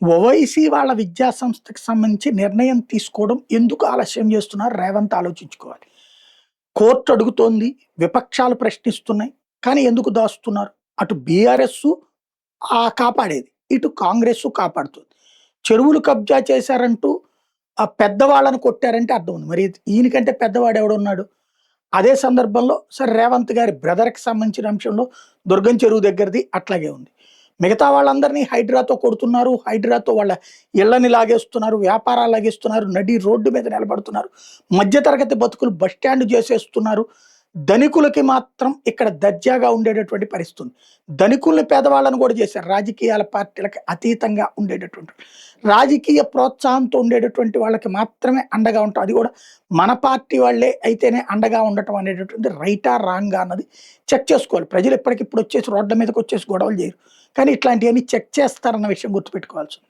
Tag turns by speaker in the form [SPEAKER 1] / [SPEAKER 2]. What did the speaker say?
[SPEAKER 1] ఓవైసీ వాళ్ళ విద్యా సంస్థకి సంబంధించి నిర్ణయం తీసుకోవడం ఎందుకు ఆలస్యం చేస్తున్నారు రేవంత్ ఆలోచించుకోవాలి. కోర్టు అడుగుతోంది, విపక్షాలు ప్రశ్నిస్తున్నాయి. కానీ ఎందుకు దాస్తున్నారు? అటు బీఆర్ఎస్ కాపాడేది. ఇటు కాంగ్రెస్ కాపాడుతుంది. చెరువులు కబ్జా చేశారంటూ ఆ పెద్దవాళ్ళని కొట్టారంటే అర్థం ఉంది. మరి ఈయనకంటే పెద్దవాడు ఎవడున్నాడు? అదే సందర్భంలో సరే రేవంత్ గారి బ్రదర్‌కి సంబంధించిన అంశంలో దుర్గం చెరువు దగ్గరది అట్లాగే ఉంది. మిగతా వాళ్ళందరినీ హైడ్రాతో కొడుతున్నారు. హైడ్రాతో వాళ్ళ ఇళ్ళని లాగేస్తున్నారు. వ్యాపారాలు లాగేస్తున్నారు. నడి రోడ్డు మీద నిలబడుతున్నారు. మధ్య తరగతి బతుకులు బస్ స్టాండ్ చేసేస్తున్నారు. ధనికులకి మాత్రం ఇక్కడ దర్జాగా ఉండేటటువంటి పరిస్థితి ఉంది. ధనికుల్ని పేదవాళ్ళని కూడా చేశారు. రాజకీయాల పార్టీలకి అతీతంగా ఉండేటటువంటి రాజకీయ ప్రోత్సాహంతో ఉండేటటువంటి వాళ్ళకి మాత్రమే అండగా ఉంటాం. అది కూడా మన పార్టీ వాళ్ళే అయితేనే అండగా ఉండటం అనేటటువంటి రైటా రాంగా అన్నది చెక్ చేసుకోవాలి. ప్రజలు ఎప్పటికిప్పుడు వచ్చేసి రోడ్ల మీదకి వచ్చేసి గొడవలు చేయరు. కానీ ఇట్లాంటివన్నీ చెక్ చేస్తారన్న విషయం గుర్తుపెట్టుకోవాల్సింది.